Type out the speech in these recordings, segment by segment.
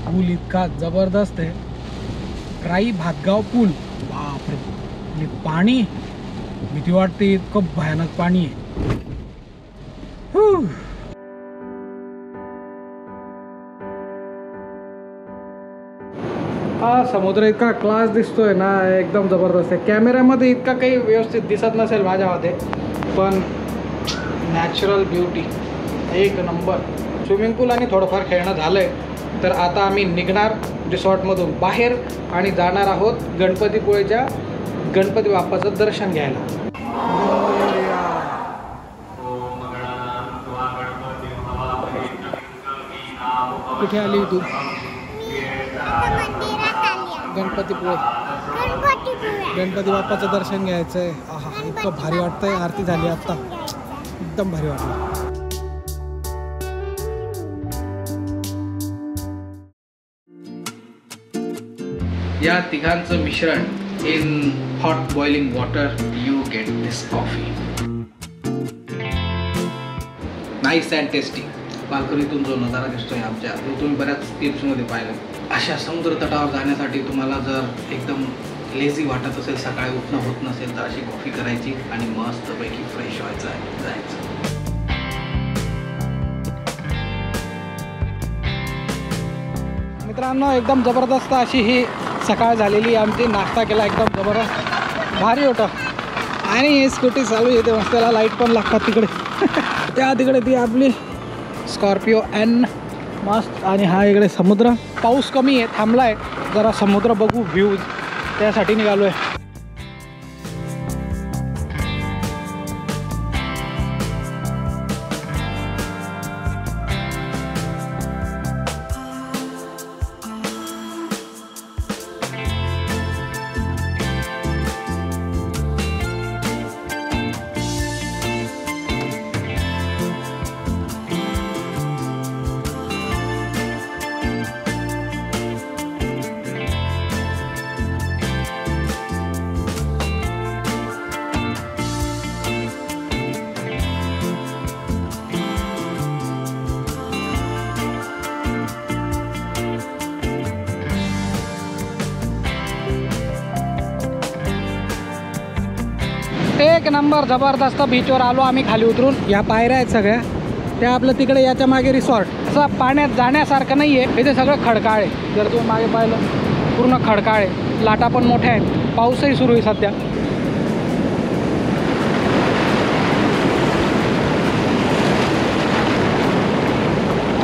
पूल इतका जबरदस्त आहे, राई भातगाव पूल. बापरे, आणि पाणी भीती वाटते, इतकं भयानक पाणी आहे. हा समुद्र इतका क्लास दिसतोय ना, एकदम जबरदस्त आहे. कॅमेऱ्यामध्ये इतका काही व्यवस्थित दिसत नसेल माझ्यामध्ये, पण नॅचरल ब्युटी एक नंबर. स्विमिंग पूल आणि थोडंफार खेळणं झालंय, तर आता आम्ही निघणार रिसॉर्टमधून बाहेर आणि जाणार आहोत गणपतीपुळेच्या गणपती बाप्पाचं दर्शन घ्यायला. कुठे आली तू? गणपतीपुळे. गणपती बाप्पाचं दर्शन घ्यायचं आहे. आहा, इतकं भारी वाटतंय. आरती झाली आत्ता, एकदम भारी वाटलं. या तिघांचं मिश्रण in hot boiling water you get this coffee. Nice and tasty. बाल्कनीतून जो नजारा दिसतोय आमच्या, तो तुम्ही बऱ्याच टिप्समध्ये पाहिलं. अशा समुद्र तटावर जाण्यासाठी तुम्हाला जर एकदम लेझी वाटत असेल, सकाळी उठणं होत नसेल, तर अशी कॉफी करायची आणि मस्तपैकी फ्रेश व्हायचं आहे, जायचं. मित्रांनो, एकदम जबरदस्त अशी ही सकाळ झालेली. आमची नाश्ता केला, एकदम जबरदस्त भारी होतं. आणि स्कूटी चालू येते मस्त, त्याला लाईट पण लागतात तिकडे. त्या तिकडे ती आपली स्कॉर्पिओ एन मस्त. आणि हा इकडे समुद्र. पाऊस कमी आहे, थांबला आहे जरा. समुद्र बघू, व्ह्यूज, त्यासाठी निघालो आहे. एक नंबर जबरदस्त बीचवर आलो आम्ही. खाली उतरून या पायऱ्या आहेत सगळ्या, त्या आपलं तिकडे याच्या मागे रिसॉर्ट. असं पाण्यात जाण्यासारखं नाही आहे, इथे सगळं खडकाळ आहे. जर तुम्ही मागे पाहिलं, पूर्ण खडकाळ आहे. लाटा पण मोठ्या आहेत, पाऊसही सुरू आहे सध्या.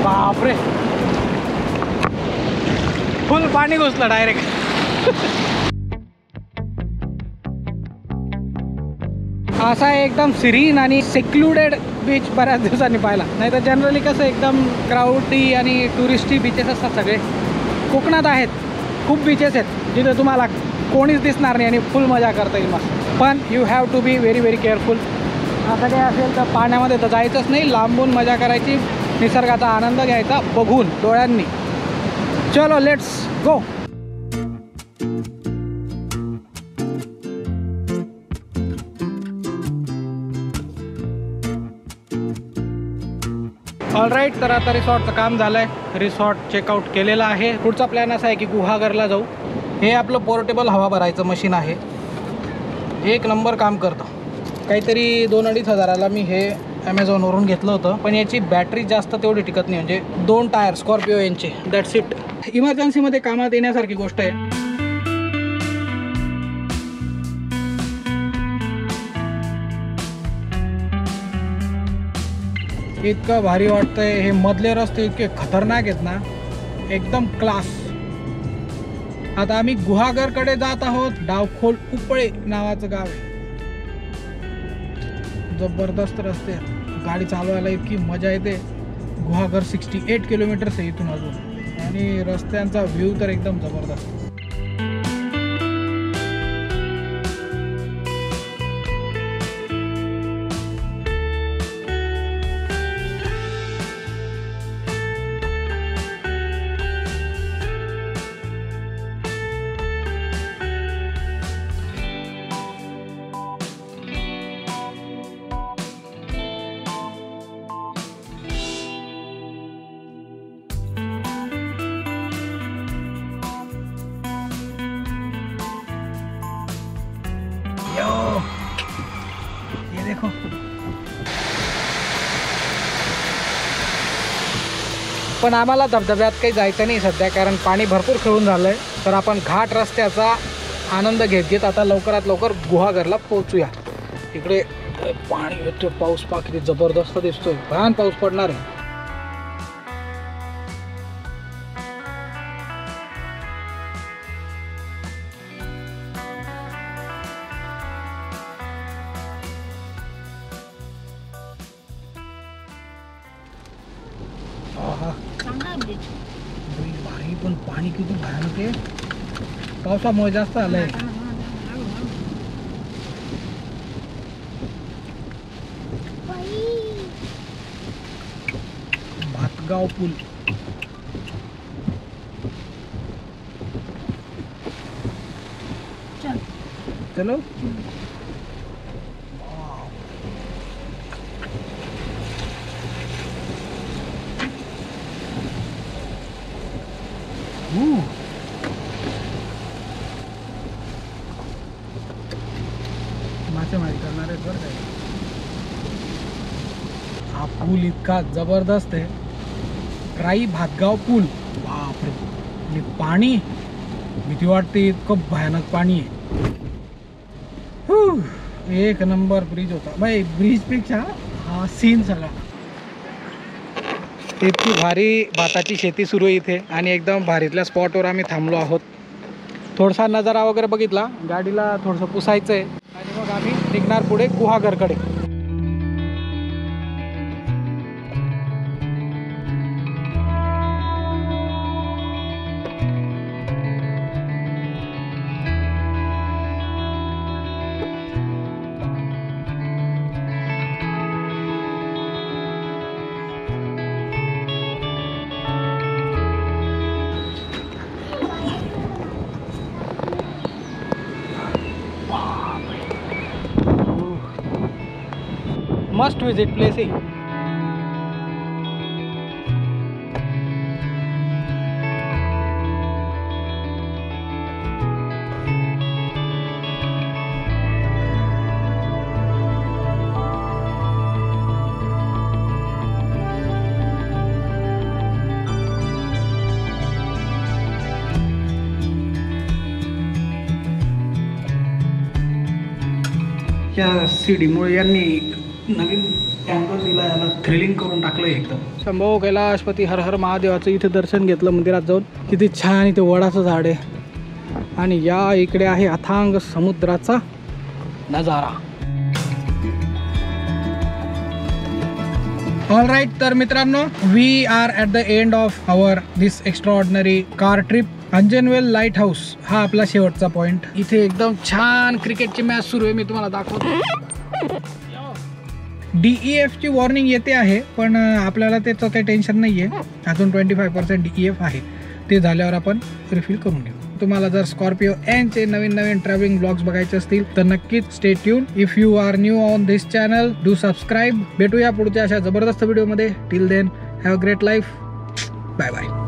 बापरे, फुल पाणी घुसलं डायरेक्ट. असा एकदम सिरीन आणि सेक्लुडेड बीच बऱ्याच दिवसांनी पाहिला. नाही तर जनरली कसं एकदम क्राऊडी आणि टुरिस्टी बीचेस असतात सगळे. कोकणात आहेत खूप बीचेस आहेत जिथे तुम्हाला कोणीच दिसणार नाही आणि फुल मजा करता येईल मस्त. पण you have to be very very careful. असं काही असेल तर पाण्यामध्ये तर जायचंच नाही, लांबून मजा करायची, निसर्गाचा आनंद घ्यायचा बघून डोळ्यांनी. चलो लेट्स गो. ऑलराईट, तर आता रिसॉर्टचं काम झालं आहे. रिसॉर्ट चेकआउट केलेलं आहे. पुढचा प्लॅन असा आहे की गुहागरला जाऊ. हे आपलं पोर्टेबल हवा भरायचं मशीन आहे, एक नंबर काम करतं. काहीतरी 2-2.5 हजाराला मी हे ॲमेझॉनवरून घेतलं होतं. पण याची बॅटरी जास्त तेवढी टिकत नाही, म्हणजे 2 टायर स्कॉर्पिओ यांचे. That's it. इमर्जन्सीमध्ये कामात येण्यासारखी गोष्ट आहे. इतकं भारी वाटतंय. हे मधले रस्ते इतके खतरनाक आहेत ना, एकदम क्लास. आता आम्ही गुहागरकडे जात आहोत. डावखोल उपळे नावाचं गाव आहे. जबरदस्त रस्ते, गाडी चालवायला इतकी मजा येते. गुहागर 68 किलोमीटर्स आहे इथून अजून, आणि रस्त्यांचा व्ह्यू तर एकदम जबरदस्त. पण आम्हाला धबधब्यात काही जायचं नाही सध्या, कारण पाणी भरपूर खेळून झालं आहे. तर आपण घाट रस्त्याचा आनंद घेत घेत आता लवकरात लवकर गुहागरला पोहोचूया. इकडे पाणी येतो, पाऊस पा किती जबरदस्त दिसतोय, भयान पाऊस पडणार आहे. भारी, पण पाणी किती भयानक आहे, पावसामुळे जास्त आलंय. भातगाव पूल. चलो मासेमारी करणार आहेत बरं काय. हा पूल इतका जबरदस्त आहे, राई भातगाव पूल. बापरे, आणि पाणी भीती वाटते, इतकं भयानक पाणी आहे. एक नंबर ब्रिज होता भाई, ब्रिज पेक्षा हा सीन सगळा. इतकी भारी भाताची शेती सुरू आहे इथे, आणि एकदम भारीतल्या स्पॉटवर आम्ही थांबलो आहोत. थोडासा नजारा वगैरे बघितला, गाडीला थोडंसं पुसायचं आहे, आणि मग आम्ही निघणार पुढे गुहागरकडे. मस्ट विजिट प्लेस आहे. या सीडीमुळे यांनी नवीन अँगल दिला, याला थ्रिलिंग करून टाकलं एकदम. शंभो कैलाशपती हर हर महादेवाचं इथे दर्शन घेतलं मंदिरात जाऊन. किती छान, इथे वडाचं झाड आहे, आणि या इकडे आहे अथांग समुद्राचा नजारा. ऑल राईट, तर मित्रांनो, we are at the end of our this extraordinary car trip. Anjanvel light house हा आपला शेवटचा पॉइंट. इथे एकदम छान क्रिकेटची मॅच सुरू आहे, मी तुम्हाला दाखवतो. DEF ची वॉर्निंग येते आहे, पण आपल्याला त्याचं काही टेन्शन नाही आहे. अजून 25% DEF आहे, ते झाल्यावर आपण रिफिल करून घेऊ. तुम्हाला जर स्कॉर्पिओ एनचे नवीन नवीन ट्रॅव्हलिंग ब्लॉग्स बघायचे असतील तर नक्कीच stay tune. If you are new on this channel, do subscribe. भेटूया पुढच्या अशा जबरदस्त व्हिडिओमध्ये. Till then, have a great life. Bye bye.